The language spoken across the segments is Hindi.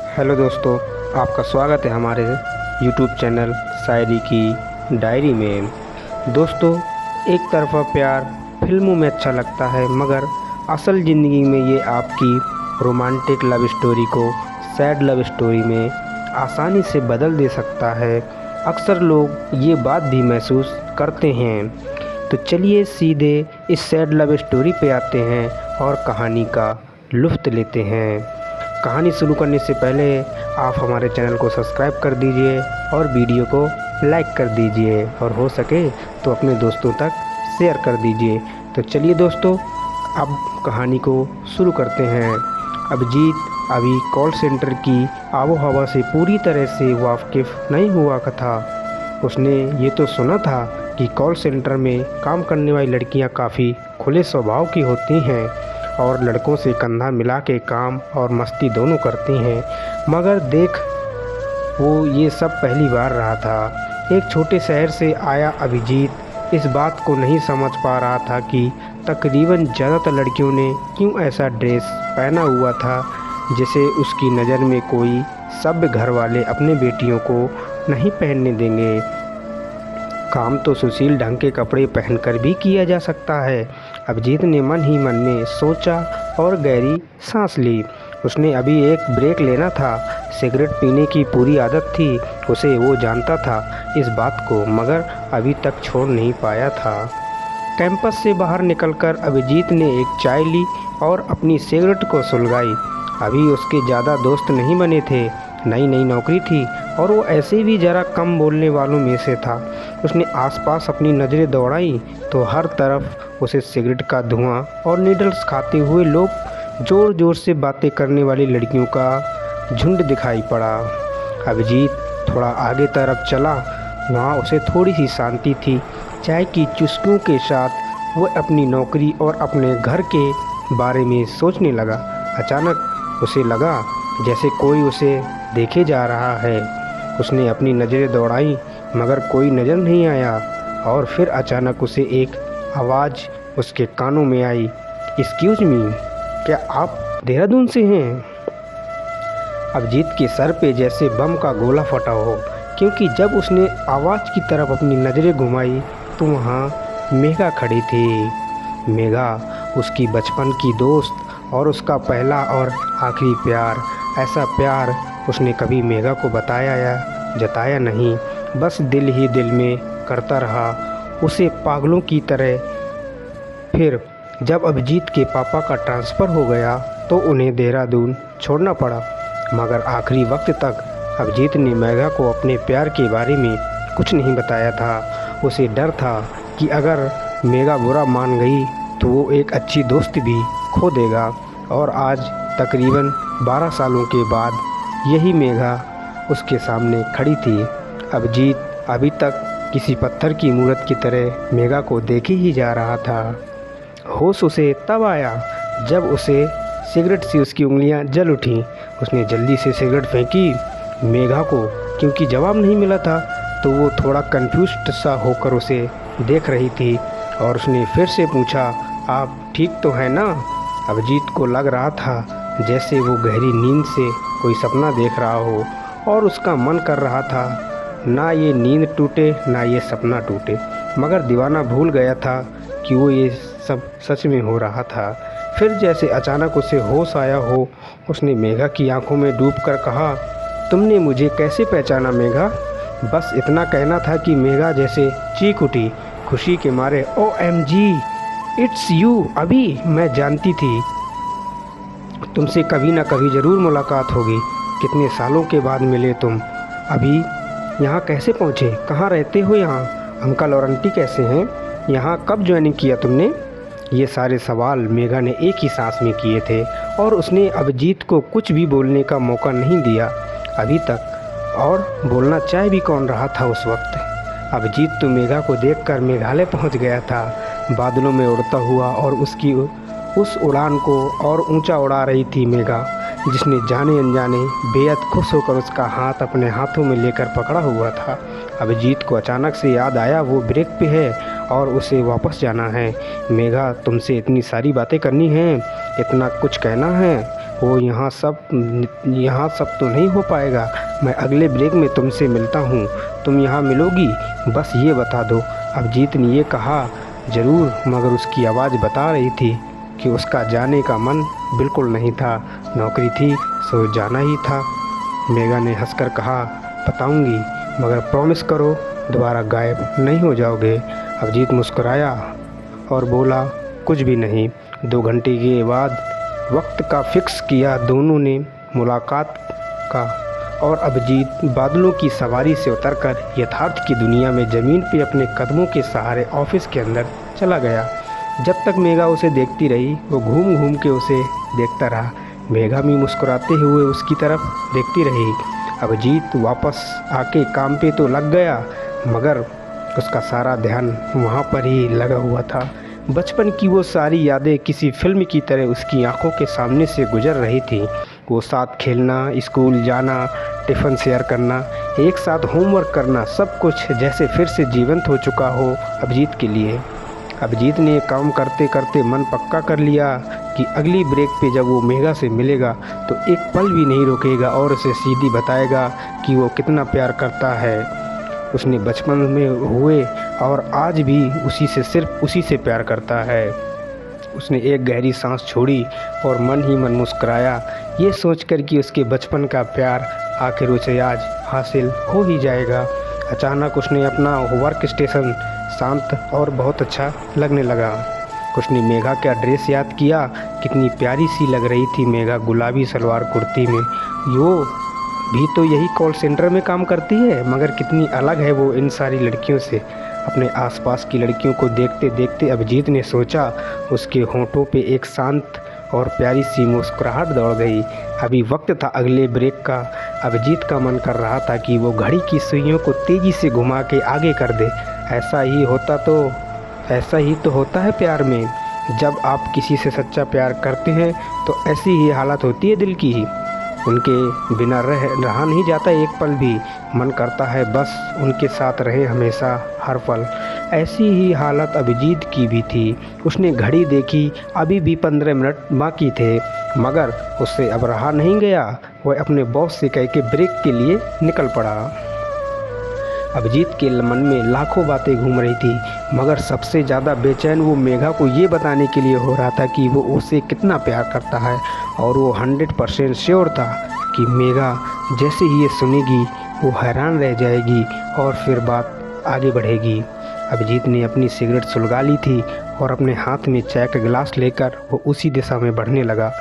हेलो दोस्तों, आपका स्वागत है हमारे यूट्यूब चैनल शायरी की डायरी में। दोस्तों, एक तरफ़ा प्यार फिल्मों में अच्छा लगता है, मगर असल ज़िंदगी में ये आपकी रोमांटिक लव स्टोरी को सैड लव स्टोरी में आसानी से बदल दे सकता है। अक्सर लोग ये बात भी महसूस करते हैं। तो चलिए सीधे इस सैड लव स्टोरी पे आते हैं और कहानी का लुत्फ़ लेते हैं। कहानी शुरू करने से पहले आप हमारे चैनल को सब्सक्राइब कर दीजिए और वीडियो को लाइक कर दीजिए, और हो सके तो अपने दोस्तों तक शेयर कर दीजिए। तो चलिए दोस्तों, अब कहानी को शुरू करते हैं। अभिजीत अभी कॉल सेंटर की आबो हवा से पूरी तरह से वाकिफ़ नहीं हुआ था। उसने ये तो सुना था कि कॉल सेंटर में काम करने वाली लड़कियां काफ़ी खुले स्वभाव की होती हैं और लड़कों से कंधा मिला के काम और मस्ती दोनों करती हैं, मगर देख वो ये सब पहली बार रहा था। एक छोटे शहर से आया अभिजीत इस बात को नहीं समझ पा रहा था कि तकरीबन ज़्यादातर लड़कियों ने क्यों ऐसा ड्रेस पहना हुआ था जिसे उसकी नज़र में कोई सभ्य घर वाले अपने बेटियों को नहीं पहनने देंगे। काम तो सुशील ढंग के कपड़े पहनकर भी किया जा सकता है। अभिजीत ने मन ही मन में सोचा और गहरी सांस ली। उसने अभी एक ब्रेक लेना था। सिगरेट पीने की पूरी आदत थी उसे, वो जानता था इस बात को, मगर अभी तक छोड़ नहीं पाया था। कैंपस से बाहर निकलकर अभिजीत ने एक चाय ली और अपनी सिगरेट को सुलगाई। अभी उसके ज़्यादा दोस्त नहीं बने थे, नई नई नौकरी थी और वो ऐसे भी ज़रा कम बोलने वालों में से था। उसने आसपास अपनी नज़रें दौड़ाई तो हर तरफ उसे सिगरेट का धुआं और नीडल्स खाते हुए लोग, ज़ोर ज़ोर से बातें करने वाली लड़कियों का झुंड दिखाई पड़ा। अभिजीत थोड़ा आगे तरफ चला। वहाँ उसे थोड़ी सी शांति थी। चाय की चुस्कियों के साथ वो अपनी नौकरी और अपने घर के बारे में सोचने लगा। अचानक उसे लगा जैसे कोई उसे देखे जा रहा है। उसने अपनी नज़रें दौड़ाई मगर कोई नज़र नहीं आया, और फिर अचानक उसे एक आवाज़ उसके कानों में आई, एक्सक्यूज़ मी, क्या आप देहरादून से हैं? अभिजीत के सर पे जैसे बम का गोला फटा हो, क्योंकि जब उसने आवाज़ की तरफ अपनी नज़रें घुमाई तो वहाँ मेघा खड़ी थी। मेघा उसकी बचपन की दोस्त और उसका पहला और आखिरी प्यार। ऐसा प्यार उसने कभी मेघा को बताया या जताया नहीं, बस दिल ही दिल में करता रहा उसे पागलों की तरह। फिर जब अभिजीत के पापा का ट्रांसफ़र हो गया तो उन्हें देहरादून छोड़ना पड़ा, मगर आखिरी वक्त तक अभिजीत ने मेघा को अपने प्यार के बारे में कुछ नहीं बताया था। उसे डर था कि अगर मेघा बुरा मान गई तो वो एक अच्छी दोस्त भी खो देगा, और आज तकरीबन 12 सालों के बाद यही मेघा उसके सामने खड़ी थी। अभिजीत अभी तक किसी पत्थर की मूर्त की तरह मेघा को देखे ही जा रहा था। होश उसे तब आया जब उसे सिगरेट से उसकी उंगलियां जल उठीं। उसने जल्दी से सिगरेट फेंकी। मेघा को क्योंकि जवाब नहीं मिला था तो वो थोड़ा कंफ्यूज्ड सा होकर उसे देख रही थी, और उसने फिर से पूछा, आप ठीक तो हैं ना? अभिजीत को लग रहा था जैसे वो गहरी नींद से कोई सपना देख रहा हो, और उसका मन कर रहा था ना ये नींद टूटे ना ये सपना टूटे, मगर दीवाना भूल गया था कि वो ये सब सच में हो रहा था। फिर जैसे अचानक उसे होश आया हो, उसने मेघा की आंखों में डूबकर कहा, तुमने मुझे कैसे पहचाना मेघा? बस इतना कहना था कि मेघा जैसे चीख उठी खुशी के मारे, OMG, इट्स यू। अभी मैं जानती थी तुमसे कभी ना कभी ज़रूर मुलाकात होगी। कितने सालों के बाद मिले तुम। अभी यहाँ कैसे पहुँचे? कहाँ रहते हो यहाँ? अंकल और आंटी कैसे हैं? यहाँ कब ज्वाइनिंग किया तुमने? ये सारे सवाल मेघा ने एक ही सांस में किए थे, और उसने अभिजीत को कुछ भी बोलने का मौका नहीं दिया अभी तक, और बोलना चाहे भी कौन रहा था उस वक्त। अभिजीत तो मेघा को देखकर मेघालय पहुँच गया था, बादलों में उड़ता हुआ, और उसकी उस उड़ान को और ऊंचा उड़ा रही थी मेघा, जिसने जाने अनजाने बेहद खुश होकर उसका हाथ अपने हाथों में लेकर पकड़ा हुआ था। अभिजीत को अचानक से याद आया वो ब्रेक पे है और उसे वापस जाना है। मेघा, तुमसे इतनी सारी बातें करनी हैं, इतना कुछ कहना है। वो यहाँ सब तो नहीं हो पाएगा। मैं अगले ब्रेक में तुमसे मिलता हूँ, तुम यहाँ मिलोगी, बस ये बता दो। अभिजीत ने ये कहा, ज़रूर, मगर उसकी आवाज़ बता रही थी कि उसका जाने का मन बिल्कुल नहीं था। नौकरी थी सो जाना ही था। मेघा ने हंसकर कहा, बताऊंगी, मगर प्रॉमिस करो दोबारा गायब नहीं हो जाओगे। अभिजीत मुस्कुराया और बोला, कुछ भी नहीं। 2 घंटे के बाद वक्त का फिक्स किया दोनों ने मुलाकात का, और अभिजीत बादलों की सवारी से उतरकर यथार्थ की दुनिया में ज़मीन पे अपने कदमों के सहारे ऑफिस के अंदर चला गया। जब तक मेघा उसे देखती रही, वो घूम घूम के उसे देखता रहा। मेघा भी मुस्कुराते हुए उसकी तरफ देखती रही। अभिजीत वापस आके काम पे तो लग गया, मगर उसका सारा ध्यान वहाँ पर ही लगा हुआ था। बचपन की वो सारी यादें किसी फिल्म की तरह उसकी आंखों के सामने से गुजर रही थी। वो साथ खेलना, स्कूल जाना, टिफ़िन शेयर करना, एक साथ होमवर्क करना, सब कुछ जैसे फिर से जीवंत हो चुका हो अभिजीत के लिए। अभिजीत ने काम करते करते मन पक्का कर लिया कि अगली ब्रेक पे जब वो मेघा से मिलेगा तो एक पल भी नहीं रुकेगा और उसे सीधी बताएगा कि वो कितना प्यार करता है। उसने बचपन में हुए और आज भी सिर्फ उसी से प्यार करता है। उसने एक गहरी सांस छोड़ी और मन ही मन मुस्कुराया, ये सोचकर कि उसके बचपन का प्यार आखिर उसे आज हासिल हो ही जाएगा। अचानक उसने अपना वर्क स्टेशन शांत और बहुत अच्छा लगने लगा। उसने मेघा का ड्रेस याद किया, कितनी प्यारी सी लग रही थी मेघा गुलाबी सलवार कुर्ती में। वो भी तो यही कॉल सेंटर में काम करती है, मगर कितनी अलग है वो इन सारी लड़कियों से। अपने आसपास की लड़कियों को देखते देखते अभिजीत ने सोचा, उसके होंठों पे एक शांत और प्यारी सी मुस्कुराहट दौड़ गई। अभी वक्त था अगले ब्रेक का। अभिजीत का मन कर रहा था कि वो घड़ी की सुइयों को तेज़ी से घुमा के आगे कर दे। ऐसा ही तो होता है प्यार में। जब आप किसी से सच्चा प्यार करते हैं तो ऐसी ही हालत होती है दिल की ही। उनके बिना रहा नहीं जाता एक पल भी। मन करता है बस उनके साथ रहे हमेशा, हर पल। ऐसी ही हालत अभिजीत की भी थी। उसने घड़ी देखी, अभी भी 15 मिनट बाकी थे, मगर उससे अब रहा नहीं गया। वह अपने बॉस से कह के ब्रेक के लिए निकल पड़ा। अभिजीत के मन में लाखों बातें घूम रही थी, मगर सबसे ज़्यादा बेचैन वो मेघा को ये बताने के लिए हो रहा था कि वो उसे कितना प्यार करता है। और वो 100% श्योर था कि मेघा जैसे ही ये सुनेगी वो हैरान रह जाएगी और फिर बात आगे बढ़ेगी। अभिजीत ने अपनी सिगरेट सुलगा ली थी और अपने हाथ में चाय का गिलास लेकर वो उसी दिशा में बढ़ने लगा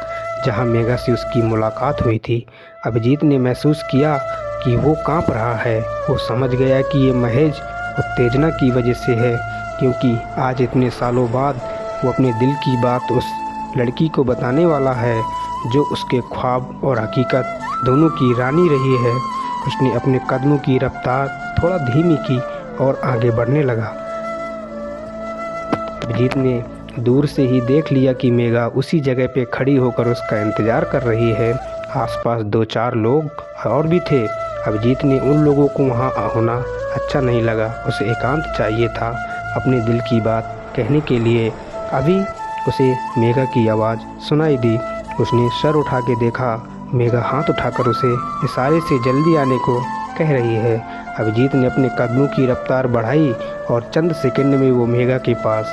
जहाँ मेघा से उसकी मुलाकात हुई थी। अभिजीत ने महसूस किया कि वो कांप रहा है। वो समझ गया कि ये महज उत्तेजना की वजह से है, क्योंकि आज इतने सालों बाद वो अपने दिल की बात उस लड़की को बताने वाला है जो उसके ख्वाब और हकीकत दोनों की रानी रही है। उसने अपने कदमों की रफ्तार थोड़ा धीमी की और आगे बढ़ने लगा। अभिजीत ने दूर से ही देख लिया कि मेघा उसी जगह पे खड़ी होकर उसका इंतज़ार कर रही है। आसपास 2-4 लोग और भी थे। अभिजीत ने उन लोगों को वहाँ होना अच्छा नहीं लगा। उसे एकांत चाहिए था अपने दिल की बात कहने के लिए। अभी उसे मेघा की आवाज़ सुनाई दी। उसने सर उठा के देखा, मेघा हाथ उठाकर उसे इशारे से जल्दी आने को कह रही है। अभिजीत ने अपने कदमों की रफ्तार बढ़ाई और चंद सेकंड में वो मेघा के पास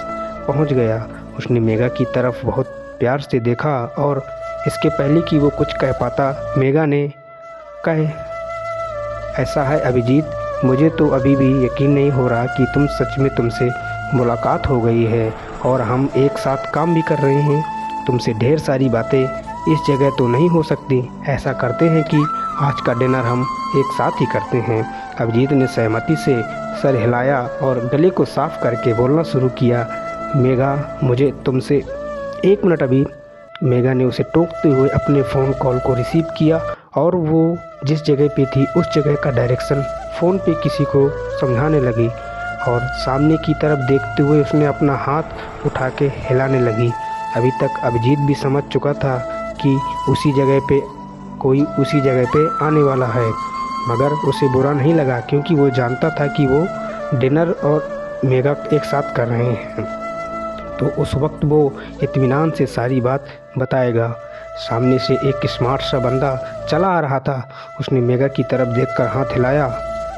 पहुंच गया। उसने मेघा की तरफ बहुत प्यार से देखा और इसके पहले कि वो कुछ कह पाता, मेघा ने कहे, ऐसा है अभिजीत, मुझे तो अभी भी यकीन नहीं हो रहा कि तुमसे मुलाकात हो गई है और हम एक साथ काम भी कर रहे हैं। तुमसे ढेर सारी बातें इस जगह तो नहीं हो सकती। ऐसा करते हैं कि आज का डिनर हम एक साथ ही करते हैं। अभिजीत ने सहमति से सर हिलाया और गले को साफ करके बोलना शुरू किया, मेघा, मुझे तुमसे 1 मिनट अभी। मेघा ने उसे टोकते हुए अपने फ़ोन कॉल को रिसीव किया और वो जिस जगह पे थी उस जगह का डायरेक्शन फ़ोन पे किसी को समझाने लगी और सामने की तरफ देखते हुए उसने अपना हाथ उठा के हिलाने लगी। अभी तक अभिजीत भी समझ चुका था कि उसी जगह पे आने वाला है, मगर उसे बुरा नहीं लगा क्योंकि वो जानता था कि वो डिनर और मेघा एक साथ कर रहे हैं, तो उस वक्त वो इत्मीनान से सारी बात बताएगा। सामने से एक स्मार्ट सा बंदा चला आ रहा था। उसने मेगा की तरफ देखकर हाथ हिलाया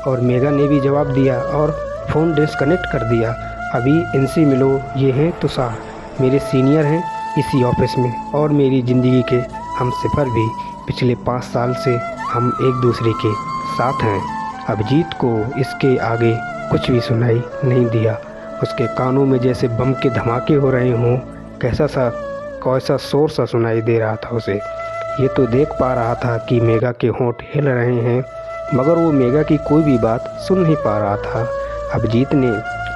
और मेगा ने भी जवाब दिया और फ़ोन डिस्कनेक्ट कर दिया। अभी इनसे मिलो, ये हैं तुषार, मेरे सीनियर हैं इसी ऑफिस में और मेरी ज़िंदगी के हमसफ़र भी। पिछले 5 साल से हम एक दूसरे के साथ हैं। अभिजीत को इसके आगे कुछ भी सुनाई नहीं दिया। उसके कानों में जैसे बम के धमाके हो रहे हों, कैसा शोर सा सुनाई दे रहा था उसे। ये तो देख पा रहा था कि मेगा के होंठ हिल रहे हैं, मगर वो मेगा की कोई भी बात सुन नहीं पा रहा था। अभिजीत ने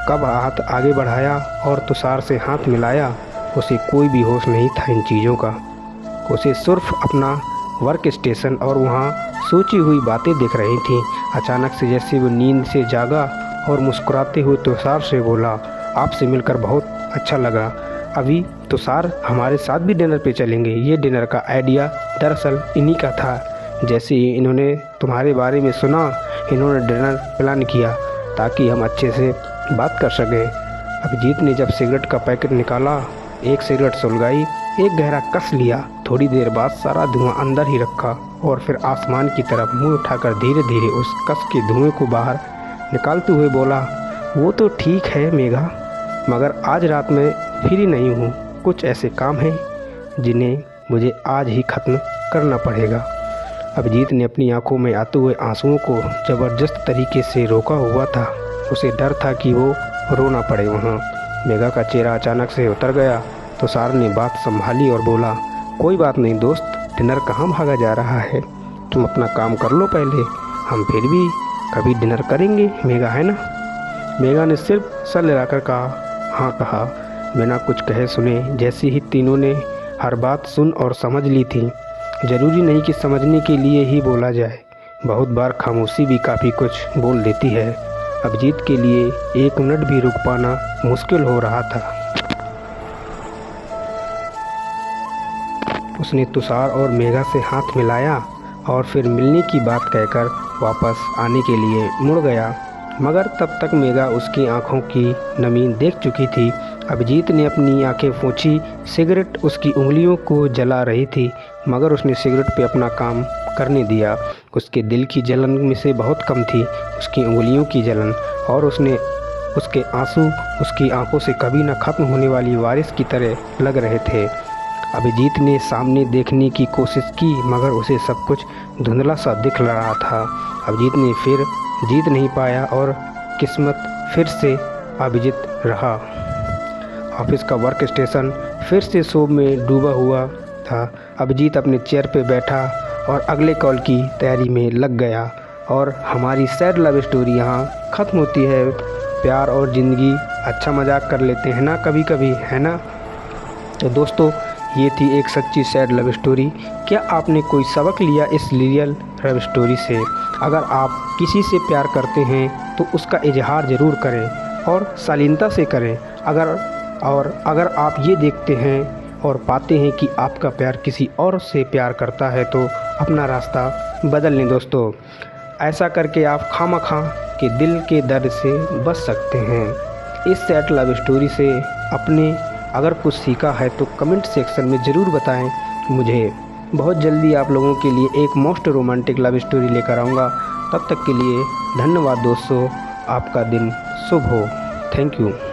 कब हाथ आगे बढ़ाया और तुषार से हाथ मिलाया, उसे कोई भी होश नहीं था इन चीज़ों का। उसे सिर्फ अपना वर्क स्टेशन और वहाँ सोची हुई बातें दिख रही थीं। अचानक से जैसे वो नींद से जागा और मुस्कुराते हुए तुषार से बोला, आपसे मिलकर बहुत अच्छा लगा। अभी तुषार हमारे साथ भी डिनर पे चलेंगे। ये डिनर का आइडिया दरअसल इन्हीं का था। जैसे ही इन्होंने तुम्हारे बारे में सुना, इन्होंने डिनर प्लान किया ताकि हम अच्छे से बात कर सकें। अभिजीत ने जब सिगरेट का पैकेट निकाला, एक सिगरेट सुलगाई, एक गहरा कस लिया। थोड़ी देर बाद सारा धुआं अंदर ही रखा और फिर आसमान की तरफ मुंह उठाकर धीरे धीरे उस कस के धुएं को बाहर निकालते हुए बोला, वो तो ठीक है मेगा, मगर आज रात में फ्री नहीं हूँ। कुछ ऐसे काम हैं जिन्हें मुझे आज ही ख़त्म करना पड़ेगा। अभिजीत ने अपनी आंखों में आते हुए आंसुओं को ज़बरदस्त तरीके से रोका हुआ था। उसे डर था कि वो रो ना पड़े वहाँ। मेगा का चेहरा अचानक से उतर गया। तुषार ने बात संभाली और बोला, कोई बात नहीं दोस्त, डिनर कहाँ भागा जा रहा है, तुम अपना काम कर लो पहले, हम फिर भी कभी डिनर करेंगे मेगा, है ना। मेगा ने सिर्फ सर हिलाकर कहा, हाँ कहा, बिना कुछ कहे सुने। जैसे ही तीनों ने हर बात सुन और समझ ली थी। ज़रूरी नहीं कि समझने के लिए ही बोला जाए, बहुत बार खामोशी भी काफ़ी कुछ बोल देती है। अभिजीत के लिए 1 मिनट भी रुक पाना मुश्किल हो रहा था। उसने तुषार और मेगा से हाथ मिलाया और फिर मिलने की बात कहकर वापस आने के लिए मुड़ गया, मगर तब तक मेगा उसकी आंखों की नमी देख चुकी थी। अभिजीत ने अपनी आंखें पोंछी। सिगरेट उसकी उंगलियों को जला रही थी, मगर उसने सिगरेट पे अपना काम करने दिया। उसके दिल की जलन में से बहुत कम थी उसकी उंगलियों की जलन, और उसके आंसू उसकी आंखों से कभी न ख़त्म होने वाली बारिश की तरह लग रहे थे। अभिजीत ने सामने देखने की कोशिश की, मगर उसे सब कुछ धुंधला सा दिख रहा था। अभिजीत ने फिर जीत नहीं पाया और किस्मत फिर से अभिजीत रहा। ऑफिस का वर्क स्टेशन फिर से शोर में डूबा हुआ था। अभिजीत अपने चेयर पे बैठा और अगले कॉल की तैयारी में लग गया। और हमारी सैड लव स्टोरी यहाँ ख़त्म होती है। प्यार और ज़िंदगी अच्छा मजाक कर लेते हैं ना कभी कभी, है ना। तो दोस्तों, ये थी एक सच्ची सैड लव स्टोरी। क्या आपने कोई सबक लिया इस रियल लव स्टोरी से? अगर आप किसी से प्यार करते हैं तो उसका इजहार ज़रूर करें और शालीनता से करें। अगर आप ये देखते हैं और पाते हैं कि आपका प्यार किसी और से प्यार करता है तो अपना रास्ता बदल लें दोस्तों। ऐसा करके आप खामखा के दिल के दर्द से बच सकते हैं। इस सैड लव स्टोरी से अपने अगर कुछ सीखा है तो कमेंट सेक्शन में ज़रूर बताएं मुझे। बहुत जल्दी आप लोगों के लिए एक मोस्ट रोमांटिक लव स्टोरी लेकर आऊँगा। तब तक के लिए धन्यवाद दोस्तों। आपका दिन शुभ हो। Thank you.